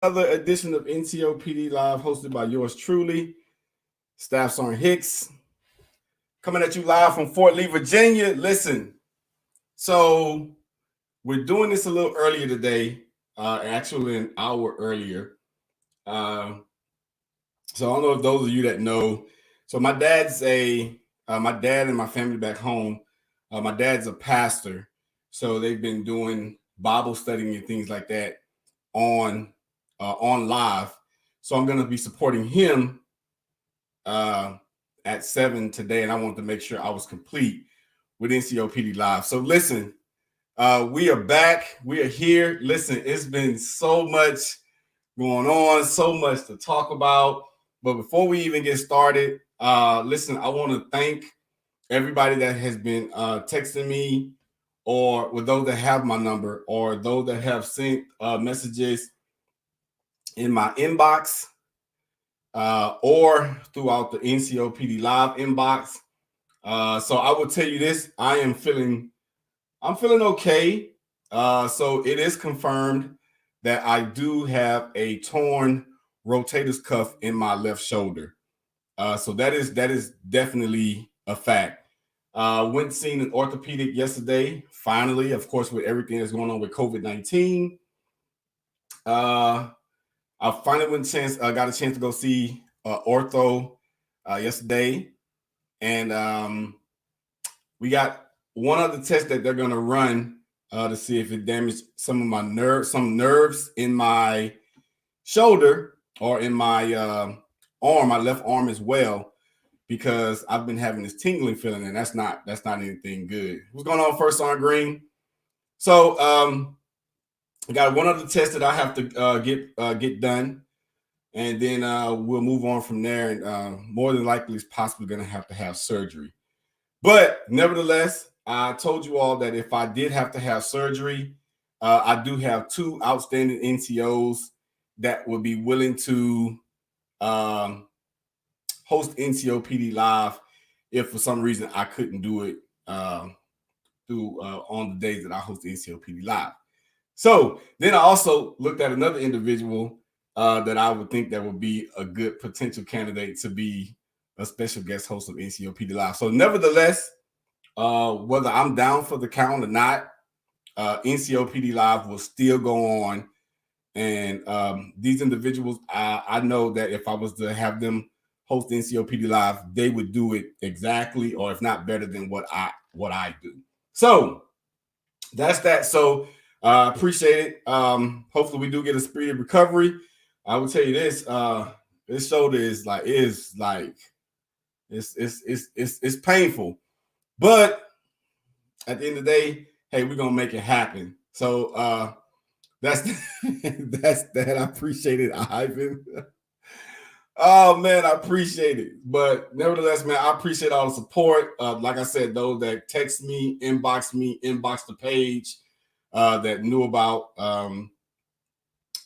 Another edition of NCOPD Live, hosted by yours truly, Staff Sergeant Hicks, coming at you live from Fort Lee, Virginia. Listen, so we're doing this a little earlier today, actually an hour earlier. So I don't know if those of you that know. So my dad's my dad and my family back home. My dad's a pastor, so they've been doing Bible studying and things like that on live. So I'm going to be supporting him at 7 today, and I wanted to make sure I was complete with NCOPD Live. So listen, we are back. We are here. Listen, it's been so much going on, so much to talk about. But before we even get started, listen, I want to thank everybody that has been texting me, or with those that have my number, or those that have sent messages in my inbox or throughout the NCOPD Live inbox. So I will tell you this: I'm feeling okay. So it is confirmed that I do have a torn rotator's cuff in my left shoulder. So that is definitely a fact. Went and seen an orthopedic yesterday. Finally, of course, with everything that's going on with COVID-19. I finally got a chance to go see ortho yesterday, and we got one other test that they're going to run to see if it damaged some of my nerves in my shoulder or in my arm, my left arm as well, because I've been having this tingling feeling, and that's not anything good. What's going on, First Sergeant Green? So I got one other test that I have to get done, and then we'll move on from there. And more than likely, it's possibly going to have surgery. But nevertheless, I told you all that if I did have to have surgery, I do have two outstanding NCOs that would be willing to host NCOPD Live if for some reason I couldn't do it on the days that I host NCOPD Live. So then I also looked at another individual that I would think that would be a good potential candidate to be a special guest host of NCOPD Live. So nevertheless, whether I'm down for the count or not, NCOPD Live will still go on. And these individuals, I know that if I was to have them host NCOPD Live, they would do it exactly, or if not better than what I do. So that's that. So appreciate it. Hopefully we do get a speedy recovery. I will tell you this: this shoulder is it's painful, but at the end of the day, hey, we're gonna make it happen. So that's that. I appreciate it, Ivan. Oh man, I appreciate it. But nevertheless, man, I appreciate all the support. Like I said, those that text me, inbox the page, that knew about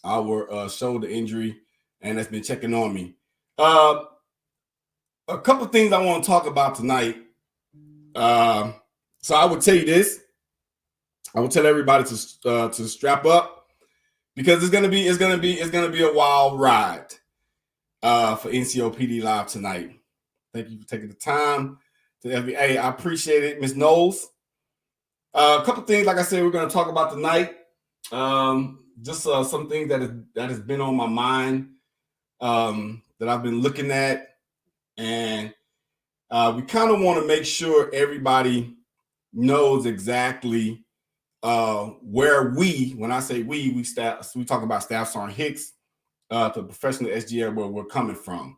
our shoulder injury and that's been checking on me. A couple things I want to talk about tonight. So I would tell you this. I will tell everybody to strap up, because it's gonna be a wild ride for NCOPD Live tonight. Thank you for taking the time to FBA. I appreciate it, Ms. Knowles. A couple things, like I said, we're going to talk about tonight. Just some things that has been on my mind, that I've been looking at, and we kind of want to make sure everybody knows exactly where when I say we talk about Staff Sergeant Hicks, the professional SGL, where we're coming from.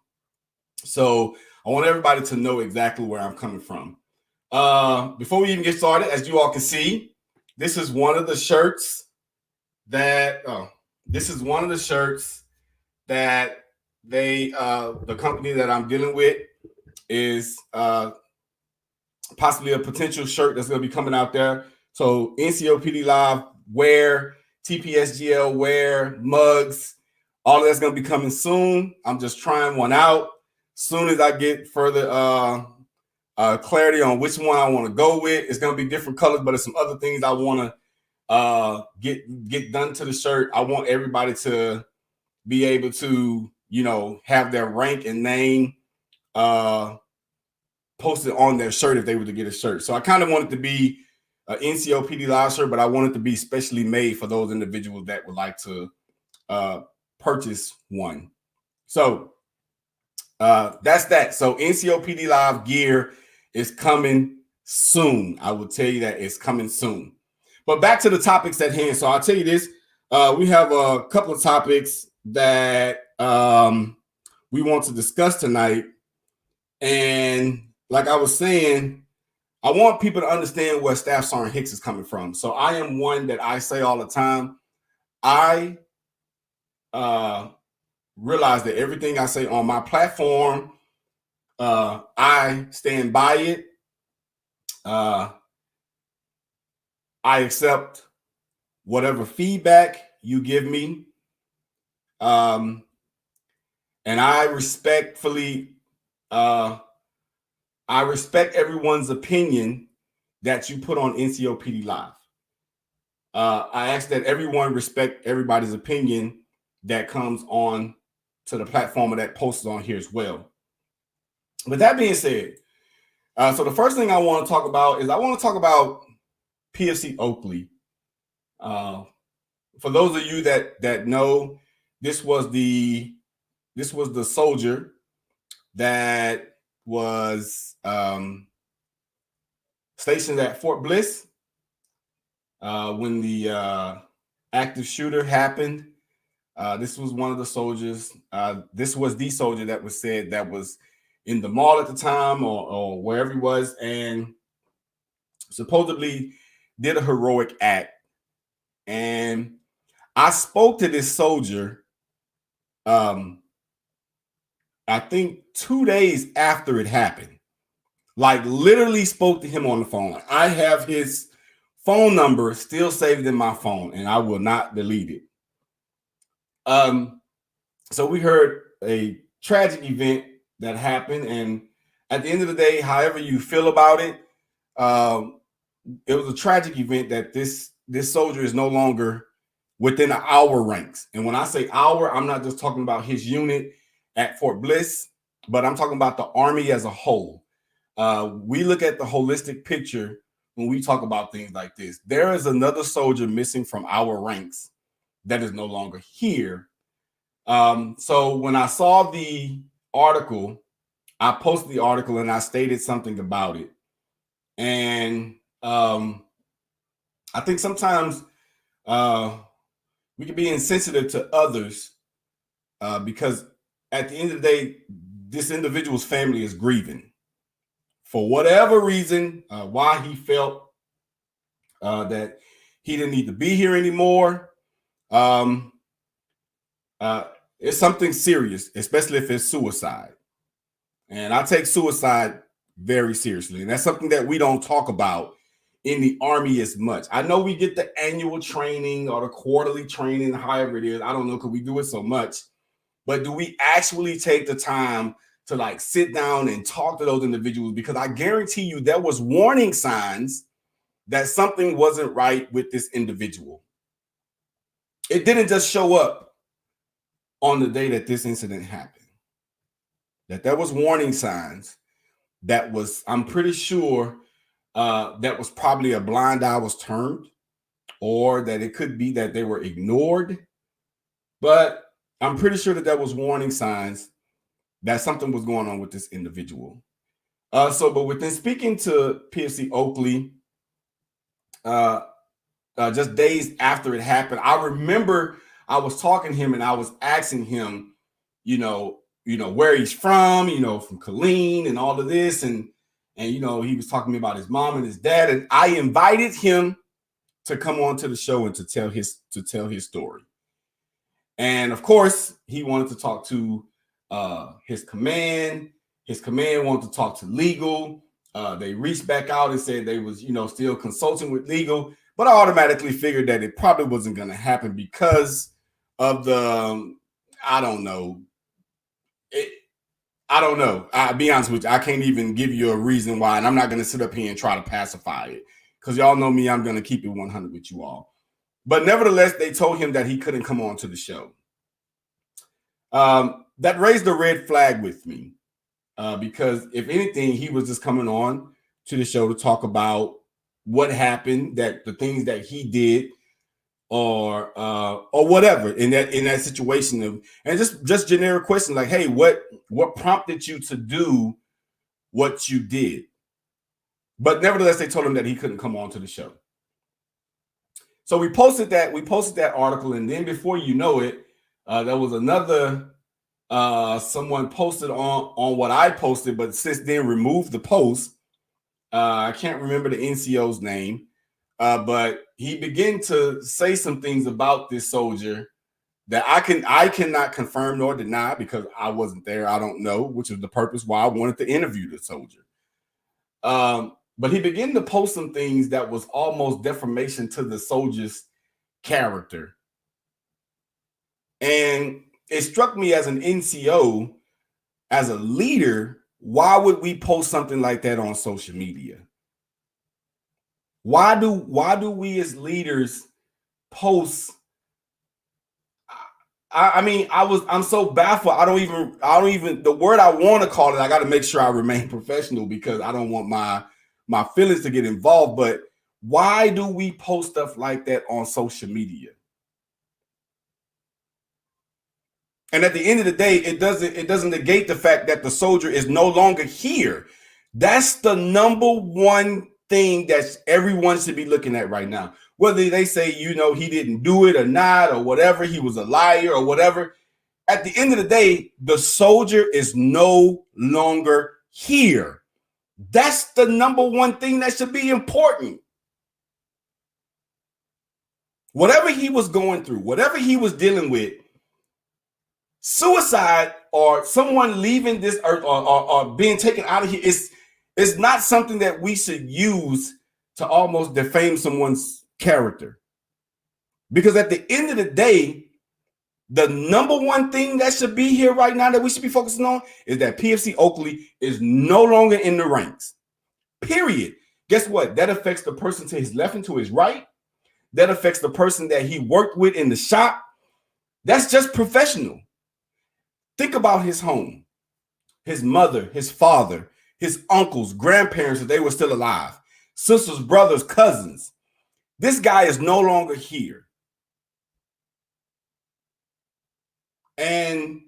So I want everybody to know exactly where I'm coming from. Before we even get started, as you all can see, this is one of the shirts that the company that I'm dealing with is possibly a potential shirt that's going to be coming out there. So NCOPD Live wear, TPSGL wear, mugs, all of that's going to be coming soon. I'm just trying one out. Soon as I get further clarity on which one I want to go with, it's going to be different colors, but there's some other things I want to get done to the shirt. I want everybody to be able to, have their rank and name posted on their shirt if they were to get a shirt. So I kind of wanted to be an NCOPD live shirt, but I wanted to be specially made for those individuals that would like to purchase one. So that's that. So NCOPD live gear is coming soon. I will tell you that it's coming soon. But back to the topics at hand. So I'll tell you this. We have a couple of topics that we want to discuss tonight. And like I was saying, I want people to understand where Staff Sergeant Hicks is coming from. So I am one that I say all the time. I realize that everything I say on my platform, I stand by it. I accept whatever feedback you give me. And I respectfully, I respect everyone's opinion that you put on NCOPD Live. I ask that everyone respect everybody's opinion that comes on to the platform or that posts on here as well. But that being said, so the first thing I want to talk about is I want to talk about PFC Oakley. For those of you that know, this was the soldier that was stationed at Fort Bliss when the active shooter happened. This was one of the soldiers. This was the soldier that was said that was in the mall at the time or wherever he was, and supposedly did a heroic act. And I spoke to this soldier, I think 2 days after it happened. Like literally spoke to him on the phone. I have his phone number still saved in my phone, and I will not delete it. So we heard a tragic event that happened, and at the end of the day, however you feel about it, it was a tragic event that this soldier is no longer within our ranks. And when I say our, I'm not just talking about his unit at Fort Bliss, but I'm talking about the Army as a whole. We look at the holistic picture when we talk about things like this. There is another soldier missing from our ranks that is no longer here. So when I saw the article, I posted the article and I stated something about it. And I think sometimes we can be insensitive to others because at the end of the day, this individual's family is grieving for whatever reason, why he felt that he didn't need to be here anymore. It's something serious, especially if it's suicide. And I take suicide very seriously. And that's something that we don't talk about in the Army as much. I know we get the annual training or the quarterly training, however it is. I don't know, because we do it so much. But do we actually take the time to like sit down and talk to those individuals? Because I guarantee you there was warning signs that something wasn't right with this individual. It didn't just show up on the day that this incident happened. That there was warning signs. That was, I'm pretty sure that was probably a blind eye was turned, or that it could be that they were ignored. But I'm pretty sure that there was warning signs that something was going on with this individual. But within speaking to PFC Oakley, just days after it happened, I remember I was talking to him and I was asking him, where he's from, from Killeen and all of this. And he was talking to me about his mom and his dad. And I invited him to come on to the show and to tell his story. And of course, he wanted to talk to his command. His command wanted to talk to legal. They reached back out and said they was, still consulting with legal. But I automatically figured that it probably wasn't going to happen because of the, I don't know. I'll be honest with you. I can't even give you a reason why. And I'm not going to sit up here and try to pacify it. Because y'all know me, I'm going to keep it 100 with you all. But nevertheless, they told him that he couldn't come on to the show. That raised a red flag with me because if anything, he was just coming on to the show to talk about what happened, that the things that he did or whatever in that situation of, and just generic questions like, hey, what prompted you to do what you did? But nevertheless, they told him that he couldn't come on to the show. So we posted that article, and then before you know it, there was another someone posted on what I posted, but since then removed the post. I can't remember the NCO's name, but he began to say some things about this soldier that I cannot confirm nor deny because I wasn't there. I don't know, which is the purpose why I wanted to interview the soldier. But he began to post some things that was almost defamation to the soldier's character. And it struck me as an NCO, as a leader, why would we post something like that on social media? Why do we as leaders post? I'm so baffled. I don't even the word I want to call it. I got to make sure I remain professional because I don't want my feelings to get involved. But why do we post stuff like that on social media? And at the end of the day, it doesn't negate the fact that the soldier is no longer here. That's the number one thing that everyone should be looking at right now. Whether they say, he didn't do it or not, or whatever, he was a liar or whatever. At the end of the day, the soldier is no longer here. That's the number one thing that should be important. Whatever he was going through, whatever he was dealing with, suicide or someone leaving this earth or being taken out of here is not something that we should use to almost defame someone's character. Because at the end of the day, the number one thing that should be here right now that we should be focusing on is that PFC Oakley is no longer in the ranks. Period. Guess what? That affects the person to his left and to his right. That affects the person that he worked with in the shop. That's just professional. Think about his home, his mother, his father, his uncles, grandparents, if they were still alive, sisters, brothers, cousins. This guy is no longer here. And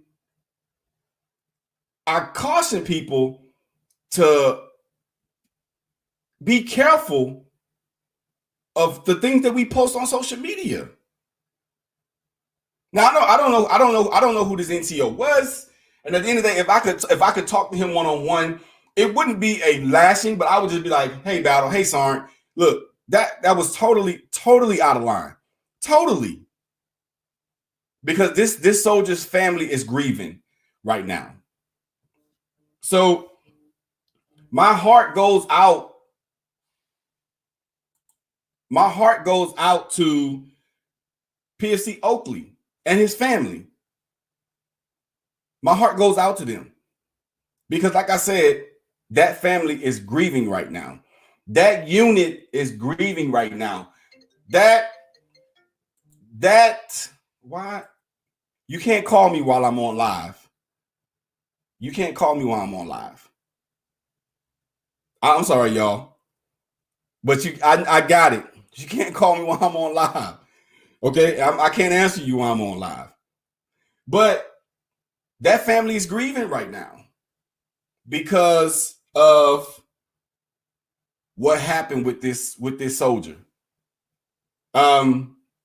I caution people to be careful of the things that we post on social media. Now I don't know who this NCO was. And at the end of the day, if I could talk to him one-on-one, it wouldn't be a lashing, but I would just be like, hey, Battle, hey, Sergeant, look, that was totally out of line. Totally. Because this soldier's family is grieving right now. So my heart goes out. My heart goes out to PFC Oakley and his family. My heart goes out to them. Because like I said, that family is grieving right now. That unit is grieving right now. Why? You can't call me while I'm on live. You can't call me while I'm on live. I'm sorry, y'all. But I got it. You can't call me while I'm on live. Okay? I can't answer you while I'm on live. But that family is grieving right now because of what happened with this soldier.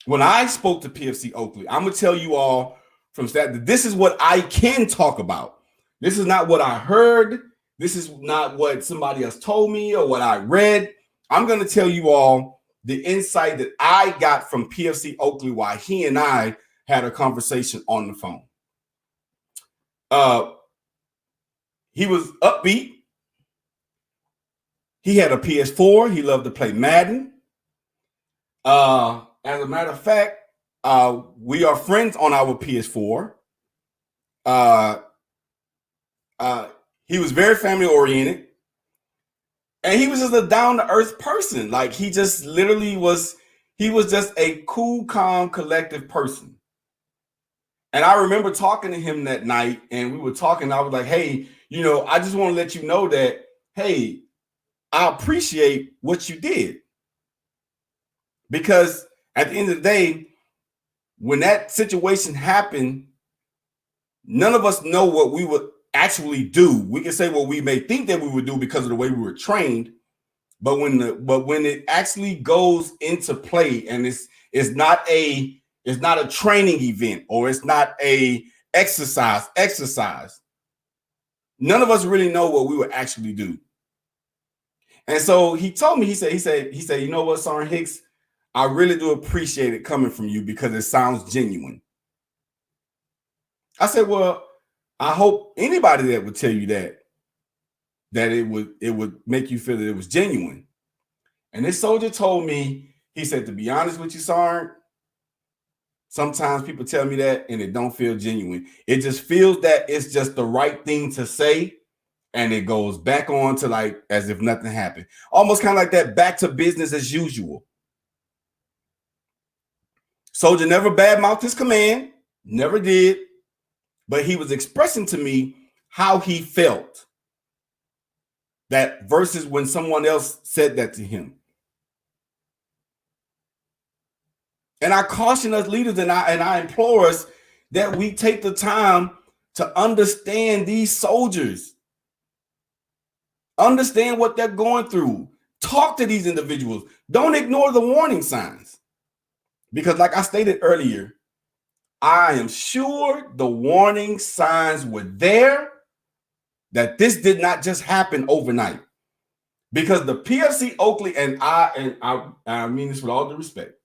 When I spoke to PFC Oakley, I'm gonna tell you all from that this is what I can talk about. This is not what I heard. This is not what somebody else told me or what I read. I'm gonna tell you all the insight that I got from PFC Oakley while he and I had a conversation on the phone. He was upbeat. He had a PS4. He loved to play Madden. As a matter of fact, we are friends on our PS4. He was very family oriented, and he was just a down to earth person. Like he just literally was. He was just a cool, calm, collective person. And I remember talking to him that night, and we were talking. I was like, hey, I just want to let you know that, hey, I appreciate what you did. Because at the end of the day, when that situation happened, none of us know what we would actually do. We can say what we may think that we would do because of the way we were trained, but when it actually goes into play, and it's not a training event, or it's not a exercise. None of us really know what we would actually do. And so he told me, he said, you know what, Sergeant Hicks, I really do appreciate it coming from you because it sounds genuine. I said, well, I hope anybody that would tell you that it would make you feel that it was genuine. And this soldier told me, he said, to be honest with you, Sergeant, sometimes people tell me that and it don't feel genuine. It just feels that it's just the right thing to say, and it goes back on to like as if nothing happened. Almost kind of like that back to business as usual. Soldier never badmouthed his command, never did, but he was expressing to me how he felt. That versus when someone else said that to him. And I caution us leaders, and I implore us that we take the time to understand these soldiers. Understand what they're going through. Talk to these individuals. Don't ignore the warning signs. Because like I stated earlier, I am sure the warning signs were there, that this did not just happen overnight. Because the PFC Oakley, and I mean this with all due respect.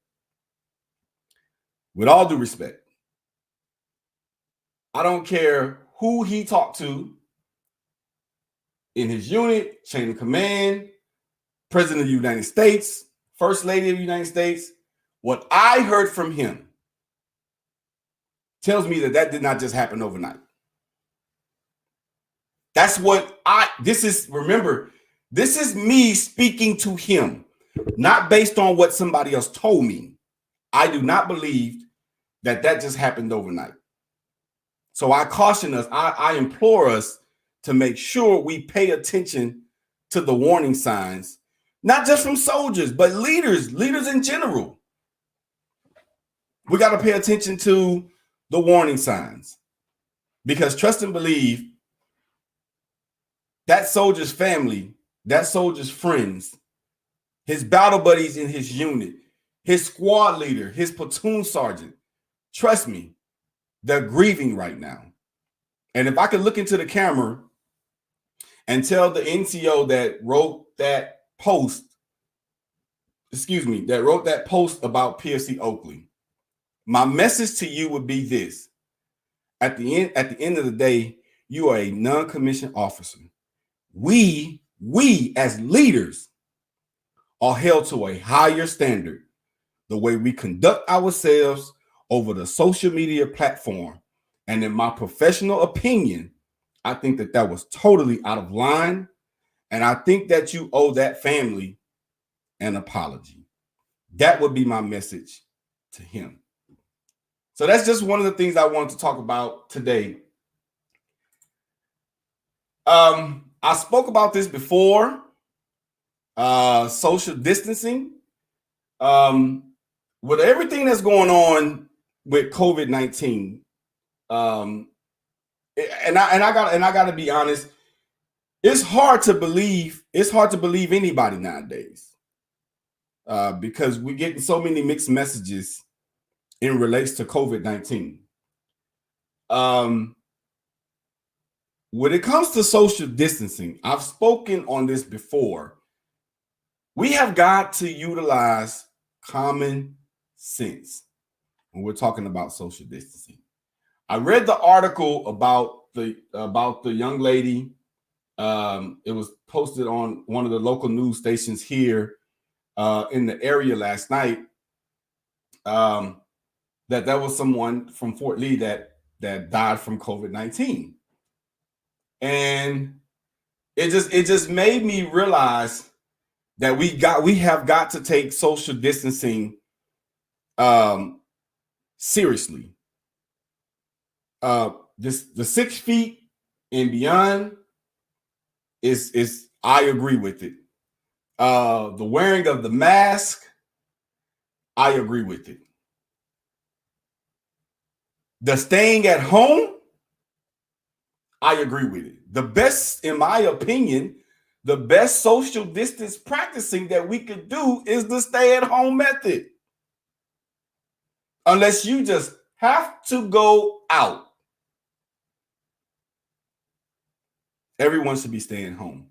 With all due respect, I don't care who he talked to in his unit, chain of command, President of the United States, First Lady of the United States. What I heard from him tells me that did not just happen overnight. That's what remember, this is me speaking to him, not based on what somebody else told me. I do not believe that just happened overnight. So I caution us, I implore us to make sure we pay attention to the warning signs, not just from soldiers, but leaders in general. We got to pay attention to the warning signs, because trust and believe, that soldier's family, that soldier's friends, his battle buddies in his unit, his squad leader, his platoon sergeant, trust me, they're grieving right now. And if I could look into the camera and tell the NCO that wrote that post about PFC Oakley, my message to you would be this. At the end of the day, you are a non-commissioned officer. We as leaders are held to a higher standard. The way we conduct ourselves over the social media platform. And in my professional opinion, I think that was totally out of line. And I think that you owe that family an apology. That would be my message to him. So that's just one of the things I wanted to talk about today. I spoke about this before, social distancing. With everything that's going on with COVID-19, and I got to be honest, it's hard to believe anybody nowadays, because we're getting so many mixed messages in relation to COVID-19. When it comes to social distancing, I've spoken on this before. We have got to utilize common sense when we're talking about social distancing. I read the article about the young lady. It was posted on one of the local news stations here in the area last night. That was someone from Fort Lee that died from COVID-19, and it just made me realize that we have got to take social distancing seriously. The 6 feet and beyond is I agree with it. The wearing of the mask, I agree with it. The staying at home, I agree with it. The best, in my opinion, the best social distance practicing that we could do is the stay at home method. Unless you just have to go out, everyone should be staying home.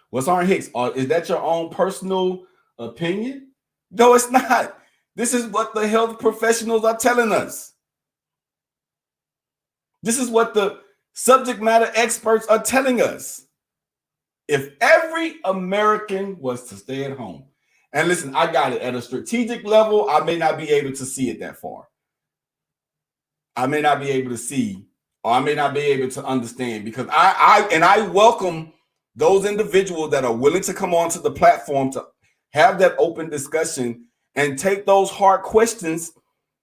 What's Sergeant Hicks? Is that your own personal opinion? No, it's not. This is what the health professionals are telling us. This is what the subject matter experts are telling us. If every American was to stay at home, and listen, I got it. At a strategic level, I may not be able to see it that far. I may not be able to see, or I may not be able to understand, because I welcome those individuals that are willing to come onto the platform to have that open discussion and take those hard questions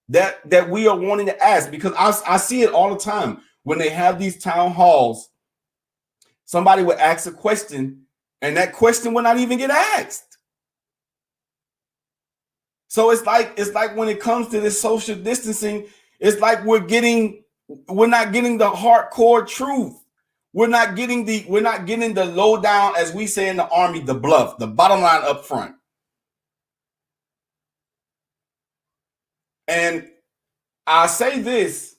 that we are wanting to ask, because I see it all the time when they have these town halls. Somebody would ask a question and that question will not even get asked. So it's like when it comes to this social distancing, it's like we're not getting the hardcore truth. We're not getting the lowdown, as we say in the Army, the bluff, the bottom line up front. And I say this,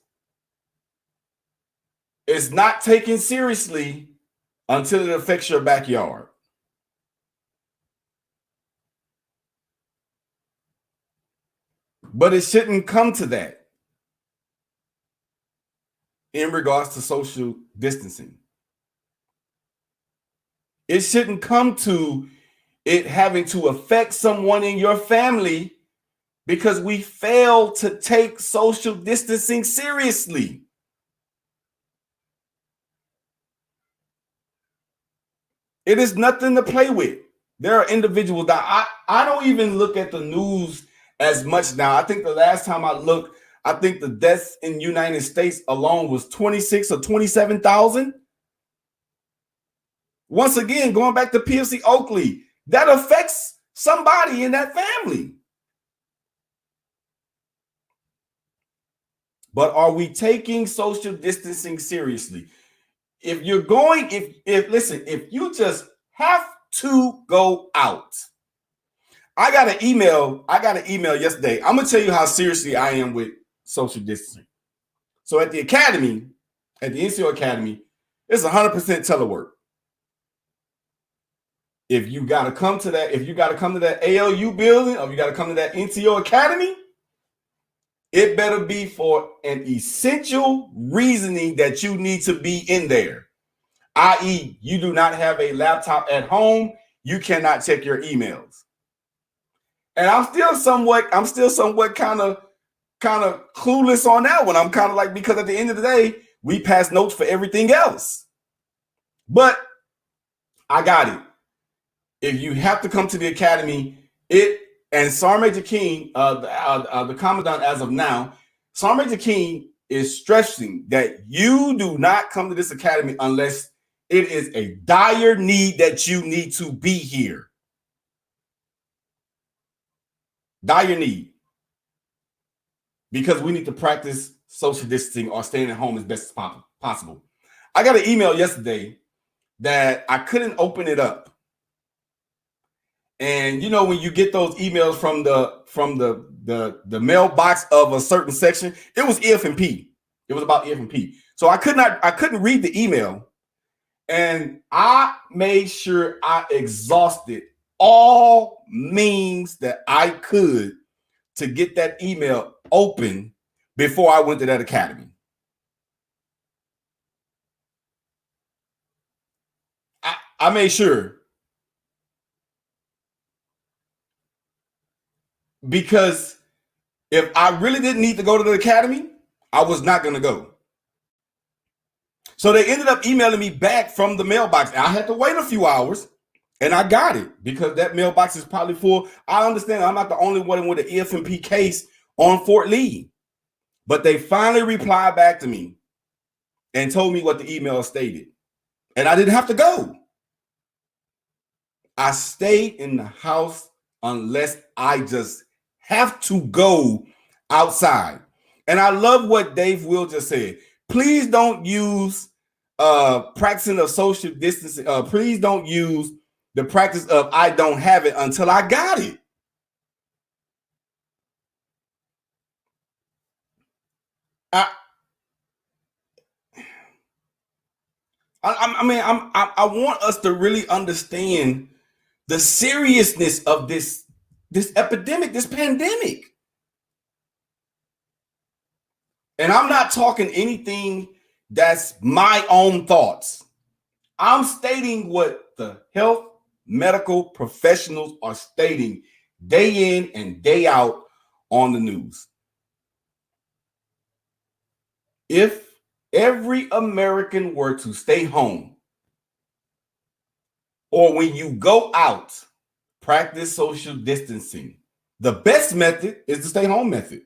it's not taken seriously until it affects your backyard. But it shouldn't come to that in regards to social distancing. It shouldn't come to it having to affect someone in your family because we fail to take social distancing seriously. It is nothing to play with. There are individuals that I don't even look at the news as much now. I think the last time I looked, I think the deaths in the United States alone was 26 or 27,000. Once again, going back to PFC Oakley, that affects somebody in that family. But are we taking social distancing seriously? If you're going, if you just have to go out. I got an email yesterday. I'm gonna tell you how seriously I am with social distancing. So at the academy, at the NCO Academy, it's 100% telework. If you gotta come to that ALU building, or you gotta come to that NCO Academy, it better be for an essential reasoning that you need to be in there. I.e., you do not have a laptop at home, you cannot check your emails. And I'm still somewhat kind of clueless on that one. I'm kind of like, because at the end of the day, we pass notes for everything else. But I got it. If you have to come to the academy, and Sergeant Major King, the commandant as of now, Sergeant Major King is stressing that you do not come to this academy unless it is a dire need that you need to be here. Dire need. Because we need to practice social distancing or staying at home as best as possible. I got an email yesterday that I couldn't open it up. And you know, when you get those emails from the mailbox of a certain section, it was EF&P. It was about EF&P. So I couldn't read the email. And I made sure I exhausted all means that I could to get that email open before I went to that academy. I made sure. Because if I really didn't need to go to the academy, I was not going to go. So they ended up emailing me back from the mailbox. I had to wait a few hours, and I got it because that mailbox is probably full. I understand I'm not the only one with an EF&P case on Fort Lee. But they finally replied back to me and told me what the email stated. And I didn't have to go. I stayed in the house unless I just have to go outside. And I love what Dave Will just said. Please don't use practicing of social distancing. Please don't use the practice of I don't have it until I got it. I want us to really understand the seriousness of this epidemic, this pandemic. And I'm not talking anything that's my own thoughts. I'm stating what the health medical professionals are stating day in and day out on the news. If every American were to stay home, or when you go out, practice social distancing, the best method is the stay home method.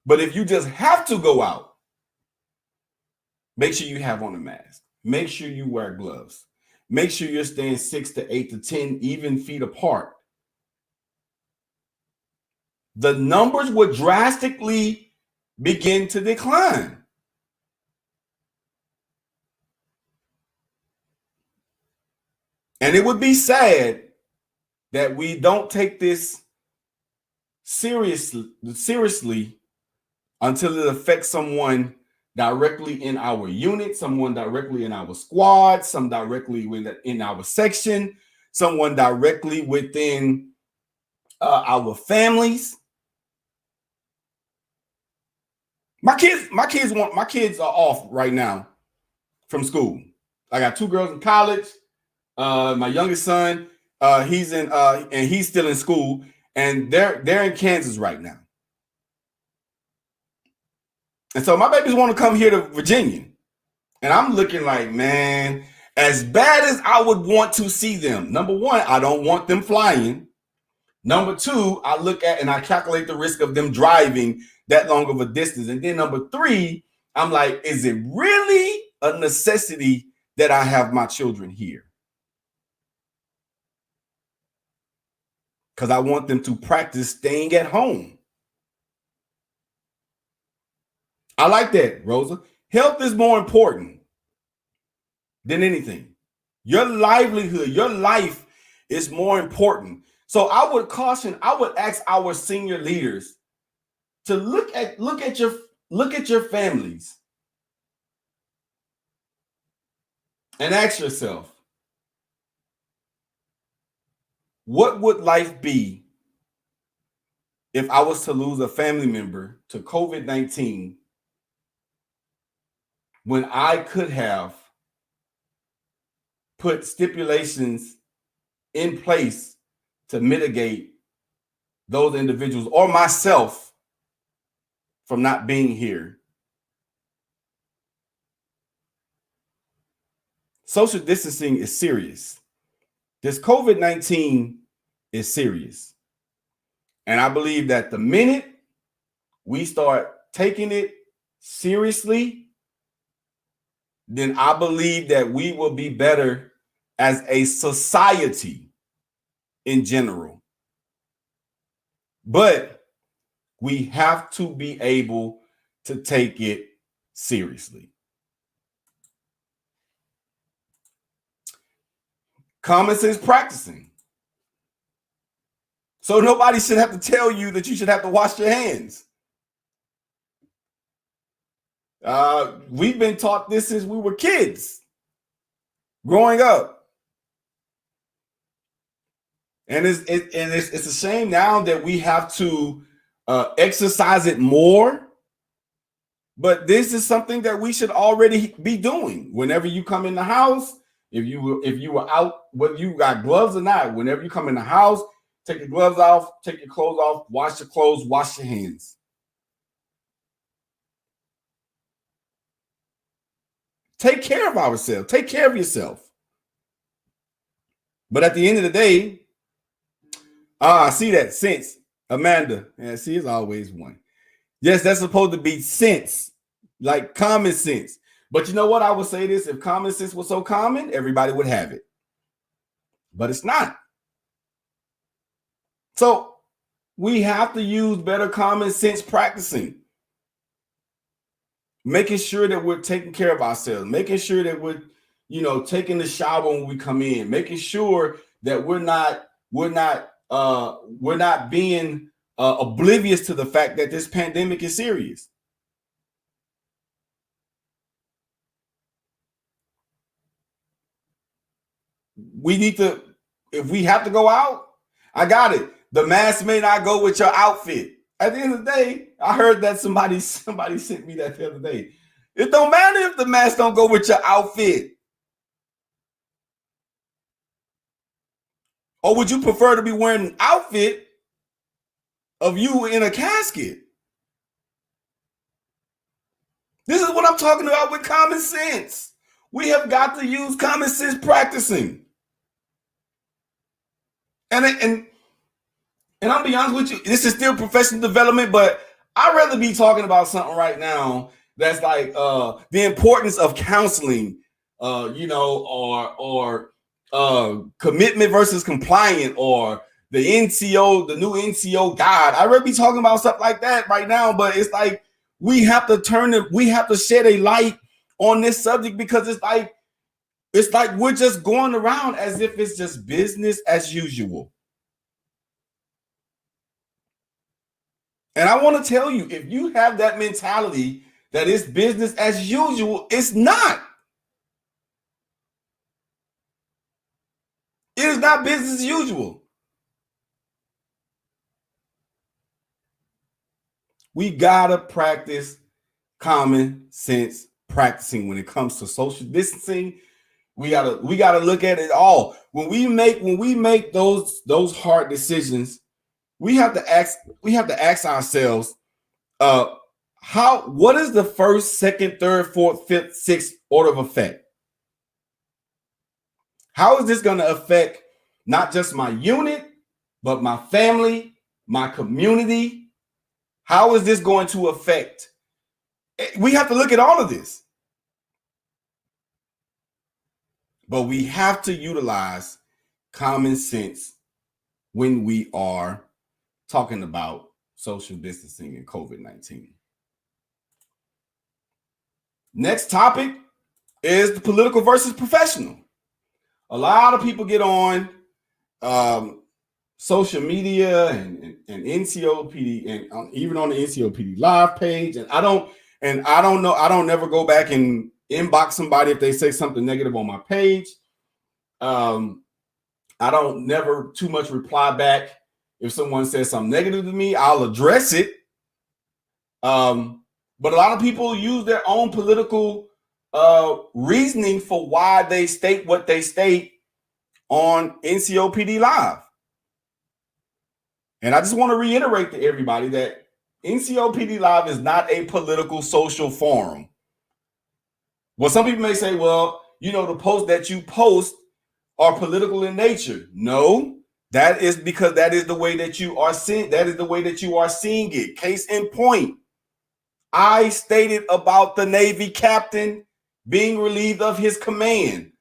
But if you just have to go out, make sure you have on a mask. Make sure you wear gloves. Make sure you're staying 6 to 8 to 10 even feet apart. The numbers would drastically begin to decline. And it would be sad that we don't take this seriously until it affects someone directly in our unit, someone directly in our squad, some directly in our section, someone directly within our families. My kids are off right now from school. I got 2 girls in college. My youngest son, he's still in school, and they're in Kansas right now. And so my babies want to come here to Virginia. And I'm looking like, man, as bad as I would want to see them, number one, I don't want them flying. Number two, I look at and I calculate the risk of them driving that long of a distance. And then number three, I'm like, is it really a necessity that I have my children here? Because I want them to practice staying at home. I like that, Rosa. Health is more important than anything. Your livelihood, your life is more important. So I would ask our senior leaders to look at your families and ask yourself, what would life be if I was to lose a family member to COVID-19 when I could have put stipulations in place to mitigate those individuals or myself from not being here? Social distancing is serious. This COVID-19 is serious. And I believe that the minute we start taking it seriously, then I believe that we will be better as a society in general. But we have to be able to take it seriously. Common sense practicing. So nobody should have to tell you that you should have to wash your hands. We've been taught this since we were kids, growing up. And it's a shame now that we have to exercise it more. But this is something that we should already be doing. Whenever you come in the house, if you were out, whether you got gloves or not, whenever you come in the house, take your gloves off, take your clothes off, wash your clothes, wash your hands. Take care of ourselves. Take care of yourself. But at the end of the day, I see that sense. Amanda, yeah, see, it's always one. Yes, that's supposed to be sense, like common sense. But you know what? I would say this: if common sense was so common, everybody would have it. But it's not. So we have to use better common sense practicing. Making sure that we're taking care of ourselves, making sure that we're, taking the shower when we come in, making sure that we're not being oblivious to the fact that this pandemic is serious. We need to, if we have to go out, I got it. The mask may not go with your outfit. At the end of the day, I heard that somebody sent me that the other day. It don't matter if the mask don't go with your outfit. Or would you prefer to be wearing an outfit of you in a casket? This is what I'm talking about with common sense. We have got to use common sense practicing. And I'll be honest with you, this is still professional development, but I'd rather be talking about something right now that's like the importance of counseling, or commitment versus compliant, or the new NCO guide. I'd rather be talking about stuff like that right now, but it's like we have to shed a light on this subject, because it's like we're just going around as if it's just business as usual. And I want to tell you, if you have that mentality that it's business as usual, it's not. It is not business as usual. We gotta practice common sense practicing when it comes to social distancing. We gotta look at it all. When we make those hard decisions, we have to ask ourselves, what is the first, second, third, fourth, fifth, sixth order of effect? How is this going to affect not just my unit, but my family, my community? How is this going to affect? We have to look at all of this. But we have to utilize common sense when we are talking about social distancing and COVID-19. Next topic is the political versus professional. A lot of people get on social media and NCOPD, and even on the NCOPD live page. And I don't know. I don't never go back and inbox somebody if they say something negative on my page. I don't never too much reply back. If someone says something negative to me, I'll address it. But a lot of people use their own political reasoning for why they state what they state on NCOPD Live. And I just want to reiterate to everybody that NCOPD Live is not a political social forum. Well, some people may say, well, the posts that you post are political in nature. No, that is because that is the way that you are seeing. That is the way that you are seeing it. Case in point, I stated about the Navy captain being relieved of his command,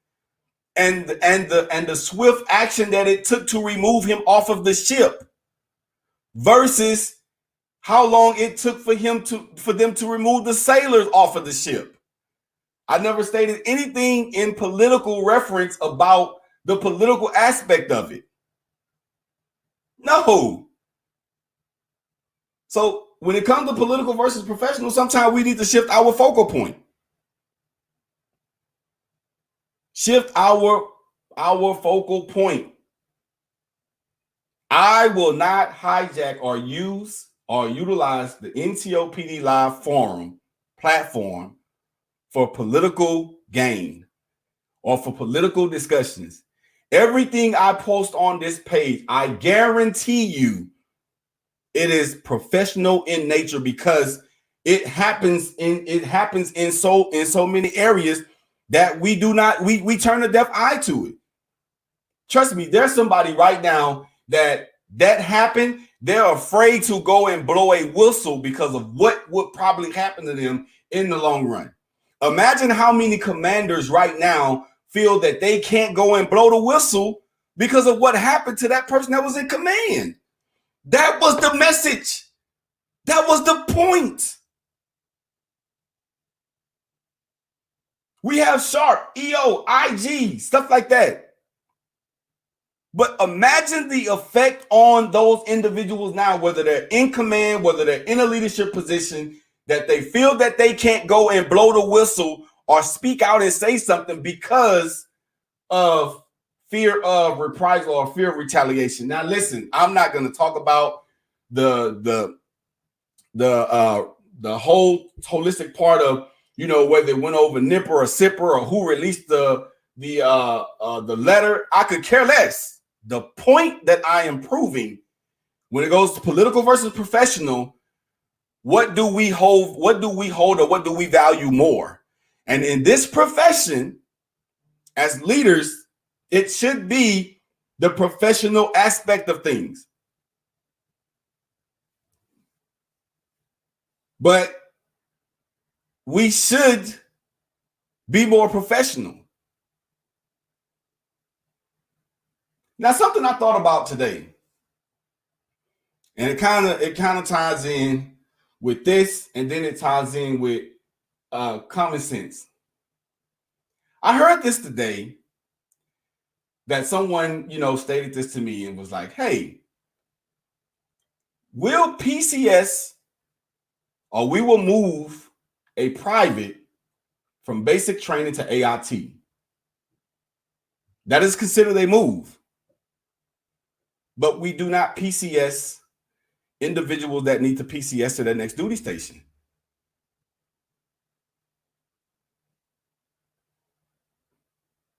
and the swift action that it took to remove him off of the ship, versus how long it took for them to remove the sailors off of the ship. I never stated anything in political reference about the political aspect of it. No. So when it comes to political versus professional, sometimes we need to shift our focal point. Shift our focal point. I will not hijack or use or utilize the NCOPD Live forum platform for political gain or for political discussions. Everything I post on this page, I guarantee you, it is professional in nature, because it happens in so many areas that we turn a deaf eye to it. Trust me, there's somebody right now that happened. They're afraid to go and blow a whistle because of what would probably happen to them in the long run. Imagine how many commanders right now feel that they can't go and blow the whistle because of what happened to that person that was in command. That was the message. That was the point. We have Sharp, EO, IG, stuff like that. But imagine the effect on those individuals now, whether they're in command, whether they're in a leadership position, that they feel that they can't go and blow the whistle or speak out and say something because of fear of reprisal or fear of retaliation. Now, listen, I'm not going to talk about the whole holistic part of, you know, whether it went over nipper or sipper or who released the letter. I could care less. The point that I am proving when it goes to political versus professional, what do we hold? What do we hold, or what do we value more? And in this profession, as leaders, it should be the professional aspect of things. But we should be more professional. Now, something I thought about today, and it kind of ties in with this, and then it ties in with common sense. I heard this today, that someone, you know, stated this to me and was like, hey, will PCS, or we will move a private from basic training to AIT. That is considered a move. But we do not PCS individuals that need to PCS to their next duty station.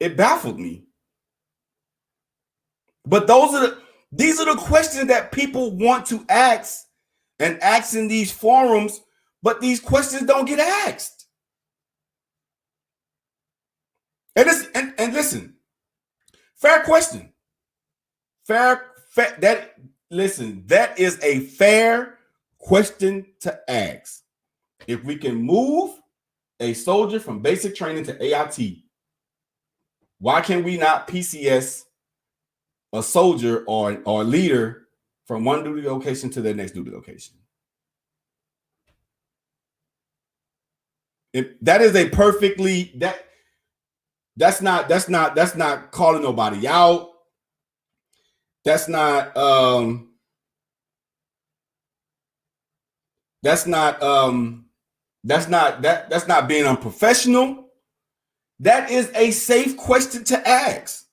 It baffled me. But these are the questions that people want to ask and ask in these forums, but these questions don't get asked. And listen, fair question. That is a fair question to ask. If we can move a soldier from basic training to AIT, why can we not PCS a soldier or leader from one duty location to their next duty location? That is a perfectly that's not calling nobody out. That's not being unprofessional. That is a safe question to ask.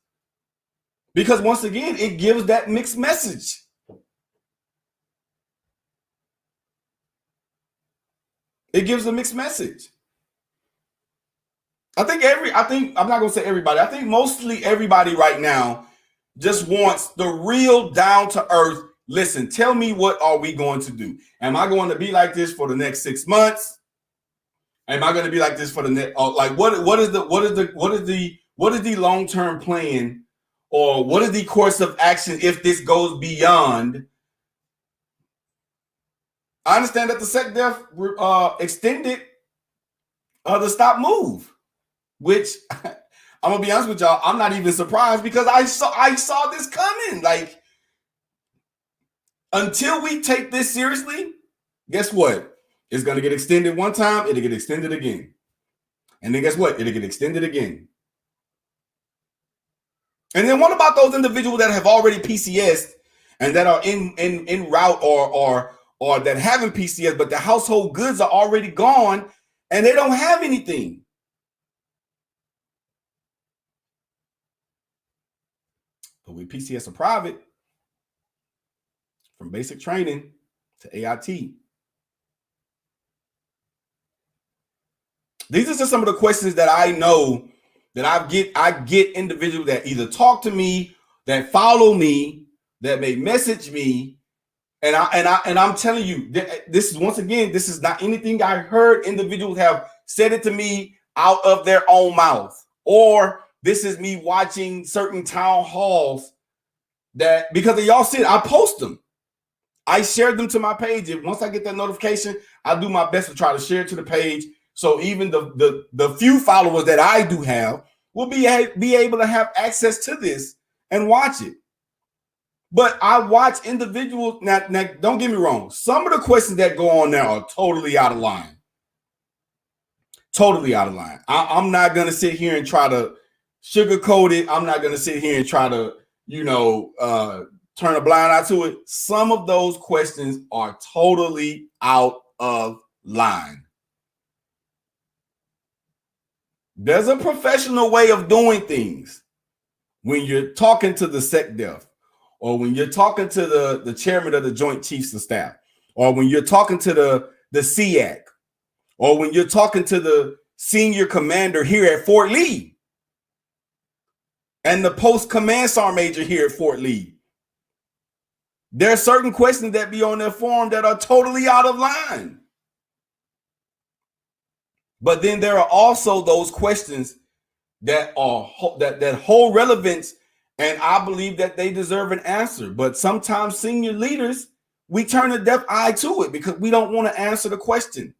Because once again, it gives that mixed message. It gives a mixed message. I'm not going to say everybody. I think mostly everybody right now just wants the real down to earth. Listen, tell me, what are we going to do? Am I going to be like this for the next 6 months? Am I going to be like this for the next, like what is the long-term plan, or what is the course of action if this goes beyond? I understand that the SecDef extended the stop move, which I'm gonna be honest with y'all, I'm not even surprised, because I saw this coming. Like, until we take this seriously, guess what? It's gonna get extended one time, it'll get extended again. And then guess what? It'll get extended again. And then what about those individuals that have already PCS'd and that are in route or that haven't PCS, but the household goods are already gone and they don't have anything? But we PCS a private from basic training to AIT. These are just some of the questions that I know that I get individuals that either talk to me, that follow me, that may message me, and I'm telling you, this is, once again, this is not anything I heard. Individuals have said it to me out of their own mouth, or this is me watching certain town halls that, because of y'all see it, I post them. I shared them to my page. Once I get that notification, I do my best to try to share it to the page So even the few followers that I do have will be able to have access to this and watch it. But I watch individuals. Now, don't get me wrong. Some of the questions that go on there are totally out of line. Totally out of line. I'm not going to sit here and try to sugarcoat it. I'm not going to sit here and try to, turn a blind eye to it. Some of those questions are totally out of line. There's a professional way of doing things when you're talking to the SecDef, or when you're talking to the chairman of the Joint Chiefs of Staff, or when you're talking to the SEAC, or when you're talking to the senior commander here at Fort Lee and the post command sergeant major here at Fort Lee. There are certain questions that be on their forum that are totally out of line. But then there are also those questions that are that hold relevance, and I believe that they deserve an answer. But sometimes senior leaders, we turn a deaf eye to it because we don't want to answer the question.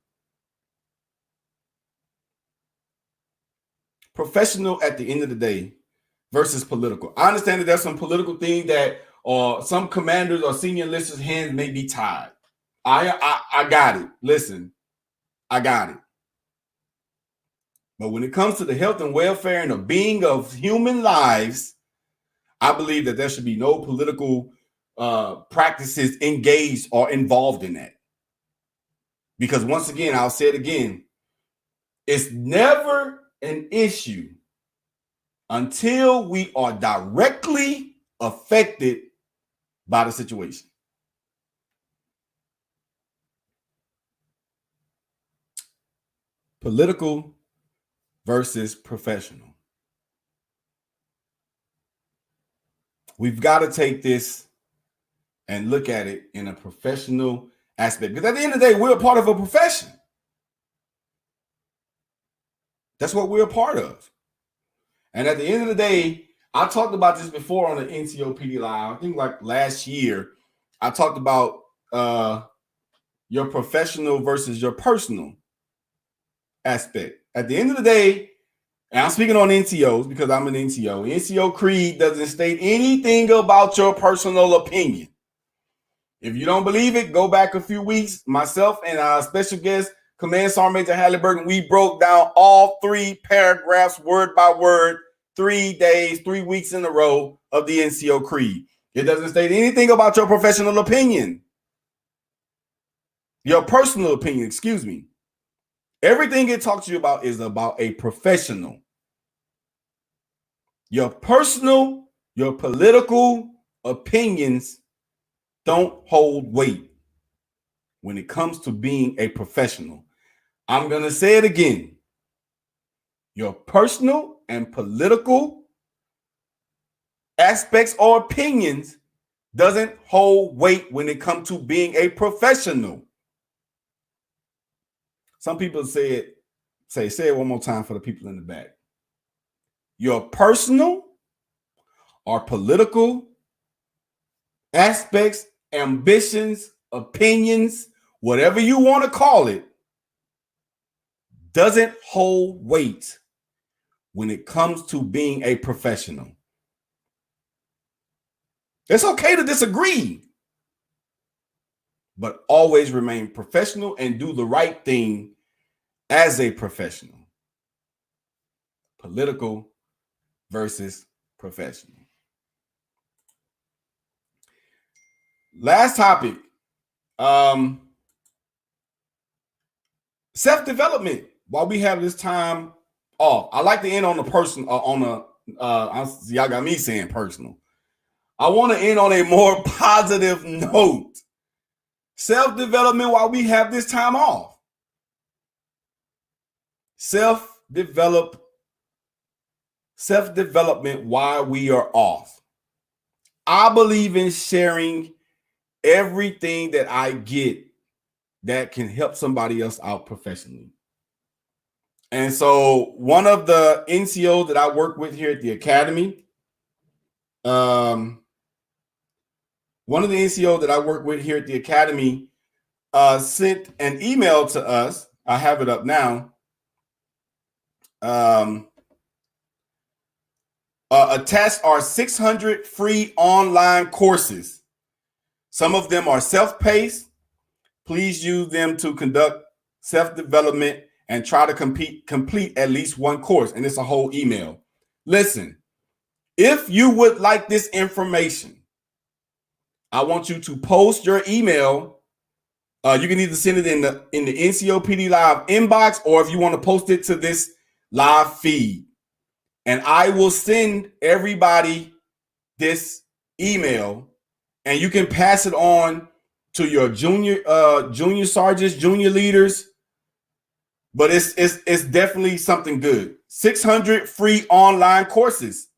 Professional at the end of the day versus political. I understand that there's some political things that some commanders or senior enlisters' hands may be tied. I got it. Listen, I got it. But when it comes to the health and welfare and the being of human lives, I believe that there should be no political practices engaged or involved in that. Because once again, I'll say it again, it's never an issue until we are directly affected by the situation. Political versus professional. We've got to take this and look at it in a professional aspect. Because at the end of the day, we're a part of a profession. That's what we're a part of. And at the end of the day, I talked about this before on the NCOPD Live. I think like last year, I talked about your professional versus your personal aspect. At the end of the day, and I'm speaking on NCOs because I'm an NCO. NCO Creed doesn't state anything about your personal opinion. If you don't believe it, go back a few weeks. Myself and our special guest, Command Sergeant Major Halliburton, we broke down all 3 paragraphs word by word, 3 days, 3 weeks in a row of the NCO Creed. It doesn't state anything about your professional opinion. Your personal opinion, excuse me. Everything it talks to you about is about a professional. Your personal, your political opinions don't hold weight when it comes to being a professional. I'm going to say it again. Your personal and political aspects or opinions doesn't hold weight when it comes to being a professional. Some people say it one more time for the people in the back. Your personal or political aspects, ambitions, opinions, whatever you want to call it, doesn't hold weight when it comes to being a professional. It's okay to disagree, but always remain professional and do the right thing as a professional. Political versus professional. Last topic, self-development. While we have this time off, I like to end on a person y'all got me saying personal. I want to end on a more positive note. Self-development while we have this time off. Self-development while we are off. I believe in sharing everything that I get that can help somebody else out professionally. And so one of the NCOs that I work with here at the academy, sent an email to us. I have it up now. Attached are 600 free online courses. Some of them are self-paced. Please use them to conduct self-development and try to complete at least one course. And it's a whole email. Listen, if you would like this information, I want you to post your email. You can either send it in the NCOPD Live inbox, or if you want to post it to this live feed. And I will send everybody this email, and you can pass it on to your junior sergeants, junior leaders. But it's definitely something good. 600 free online courses.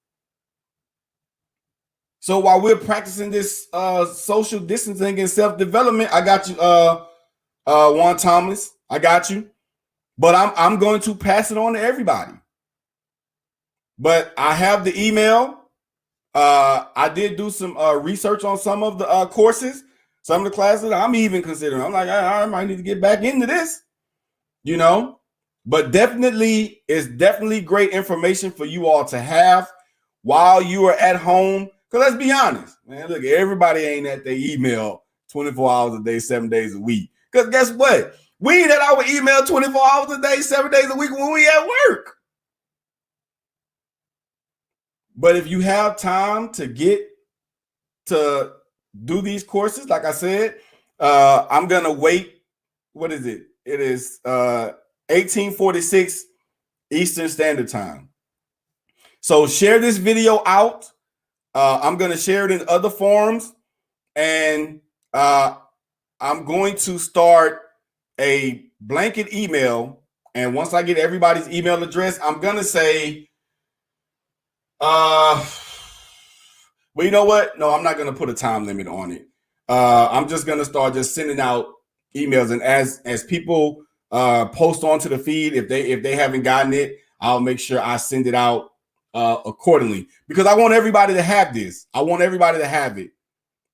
So while we're practicing this social distancing and self-development, I got you, Juan Thomas. I got you. But I'm going to pass it on to everybody. But I have the email. I did do some research on some of the courses, some of the classes I'm even considering. I'm like, I might need to get back into this, you know. But definitely, it's definitely great information for you all to have while you are at home. Because let's be honest, man, look, everybody ain't at their email 24 hours a day, 7 days a week. Because guess what? We ain't at our email 24 hours a day, 7 days a week when we at work. But if you have time to get to do these courses, like I said, I'm going to wait. What is it? It is 1846 Eastern Standard Time. So share this video out. I'm going to share it in other forums, and I'm going to start a blanket email. And once I get everybody's email address, I'm going to say, well, you know what? No, I'm not going to put a time limit on it. I'm just going to start just sending out emails, and as people post onto the feed, if they haven't gotten it, I'll make sure I send it out accordingly, because I want everybody to have this. I want everybody to have it.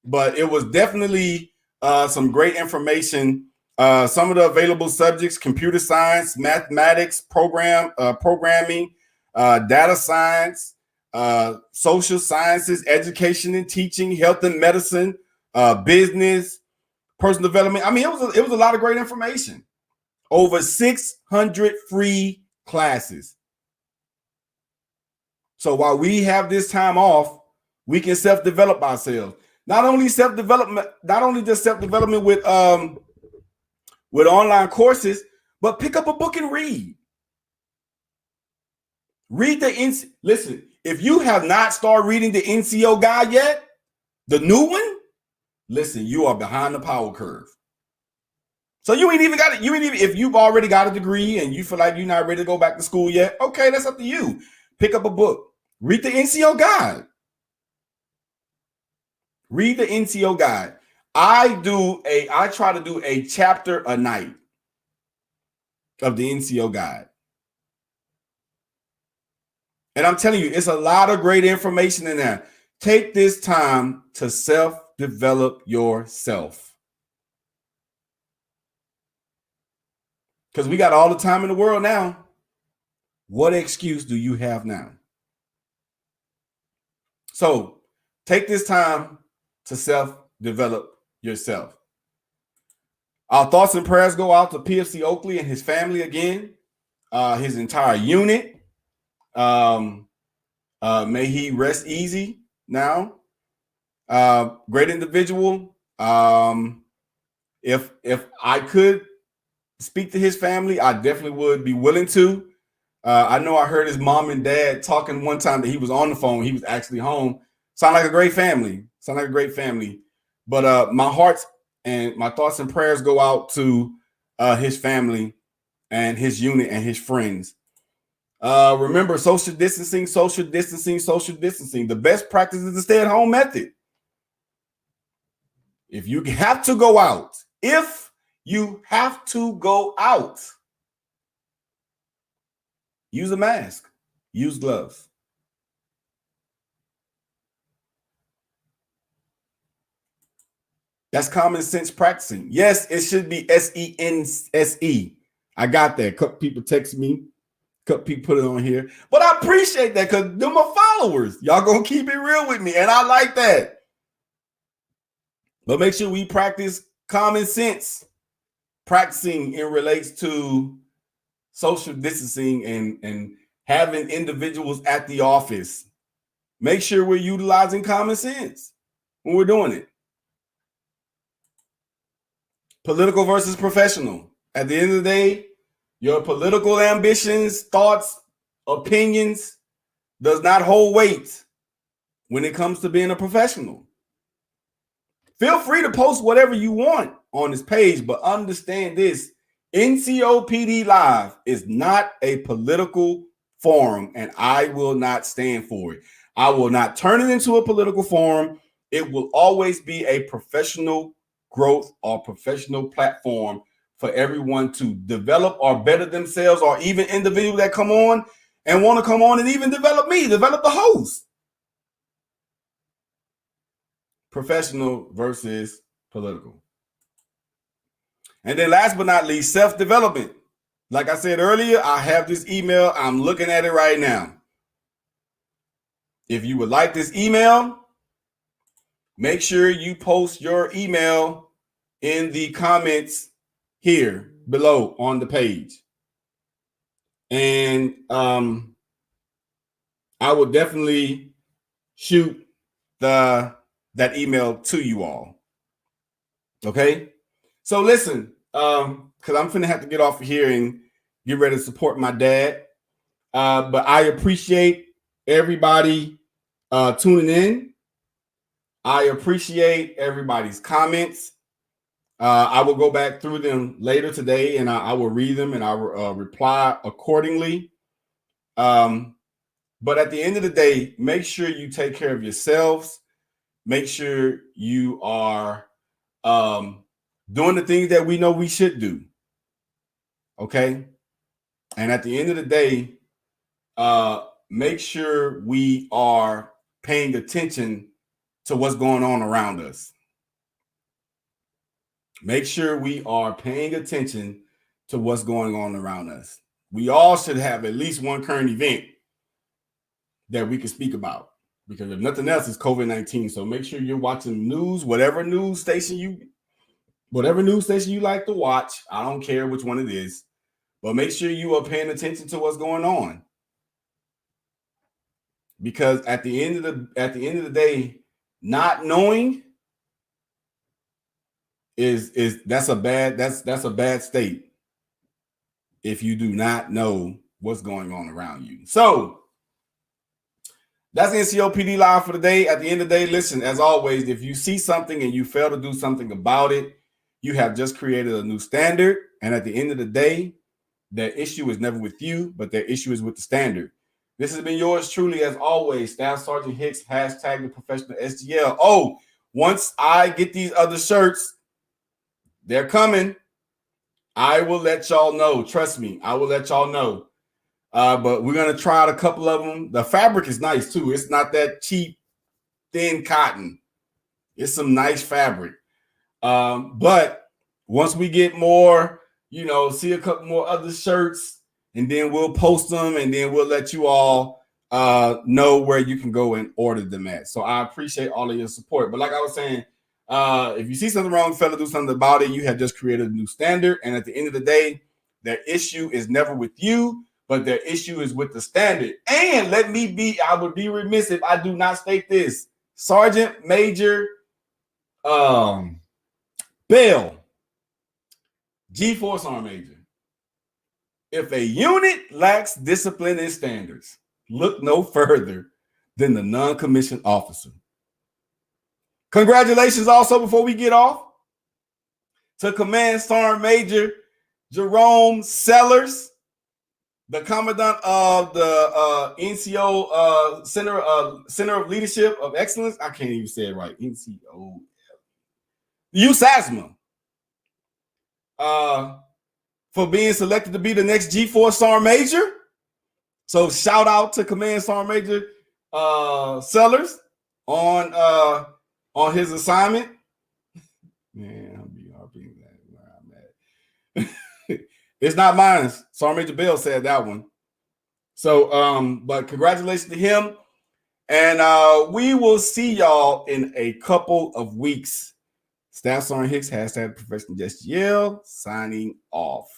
But it was definitely some great information. Some of the available subjects: computer science, mathematics, programming, data science, social sciences, education and teaching, health and medicine, business, personal development. I mean, it was a lot of great information. Over 600 free classes. So while we have this time off, we can self-develop ourselves. Not only just self-development with online courses, but pick up a book and read. Listen, if you have not started reading the NCO guide yet, the new one, listen, you are behind the power curve. So you ain't even got it. If you've already got a degree and you feel like you're not ready to go back to school yet, okay, that's up to you. Pick up a book. Read the NCO guide. Read the NCO guide. I try to do a chapter a night of the NCO guide. And I'm telling you, it's a lot of great information in there. Take this time to self-develop yourself. Because we got all the time in the world now. What excuse do you have now? So take this time to self-develop yourself. Our thoughts and prayers go out to PFC Oakley and his family again, his entire unit. May he rest easy now. Great individual. If I could speak to his family, I definitely would be willing to. I know I heard his mom and dad talking one time that he was on the phone. He was actually home. Sound like a great family. But my hearts and my thoughts and prayers go out to his family and his unit and his friends. Remember, social distancing. The best practice is the stay-at-home method. If you have to go out, use a mask, use gloves. That's common sense practicing. Yes, it should be SENSE. I got that. A couple people text me couple people put it on here, but I appreciate that because they're my followers. Y'all gonna keep it real with me, and I like that. But make sure we practice common sense. Practicing in relates to social distancing and having individuals at the office. Make sure we're utilizing common sense when we're doing it. Political versus professional. At the end of the day, your political ambitions, thoughts, opinions does not hold weight when it comes to being a professional. Feel free to post whatever you want on this page, but understand this: NCOPD Live is not a political forum, and I will not stand for it. I will not turn it into a political forum. It will always be a professional growth or professional platform for everyone to develop or better themselves, or even individuals that come on and want to come on and even develop the host. Professional versus political. And then last but not least, self-development. Like I said earlier, I have this email. I'm looking at it right now. If you would like this email, make sure you post your email in the comments here below on the page. And I will definitely shoot that email to you all. Okay? So listen, because I'm finna have to get off of here and get ready to support my dad. But I appreciate everybody tuning in. I appreciate everybody's comments. I will go back through them later today, and I will read them and I will reply accordingly. But at the end of the day, make sure you take care of yourselves. Make sure you are doing the things that we know we should do. Okay? And at the end of the day, make sure we are paying attention to what's going on around us. Make sure we are paying attention to what's going on around us. We all should have at least one current event that we can speak about, because if nothing else, it's COVID-19. So make sure you're watching news, whatever news station you like to watch. I don't care which one it is, but make sure you are paying attention to what's going on. Because at the end of the day, not knowing that's a bad state if you do not know what's going on around you. So that's NCOPD Live for the day. At the end of the day, listen, as always, if you see something and you fail to do something about it, you have just created a new standard. And at the end of the day, their issue is never with you, but their issue is with the standard. This has been yours truly, as always, Staff Sergeant Hicks, hashtag the professional SGL. Oh, once I get these other shirts, they're coming. I will let y'all know. Trust me, I will let y'all know. But we're going to try out a couple of them. The fabric is nice, too. It's not that cheap, thin cotton. It's some nice fabric. But once we get more, see a couple more other shirts, and then we'll post them, and then we'll let you all know where you can go and order them at. So I appreciate all of your support. But like I was saying, if you see something wrong, fella, do something about it. You have just created a new standard. And at the end of the day, their issue is never with you, but their issue is with the standard. And I would be remiss if I do not state this. Sergeant Major Bell, G4 Sergeant Major. If a unit lacks discipline and standards, look no further than the non-commissioned officer. Congratulations also, before we get off, to Command Sergeant Major Jerome Sellers, the Commandant of the NCO Center of Leadership of Excellence. I can't even say it right. NCO. USASMA. For being selected to be the next G4 Sergeant Major. So shout out to Command Sergeant Major Sellers on his assignment. Man, I'll be where I'm at. It's not mine. Sergeant Major Bell said that one. So, but congratulations to him. And we will see y'all in a couple of weeks. Staff Sergeant Hicks, #professional just yell, signing off.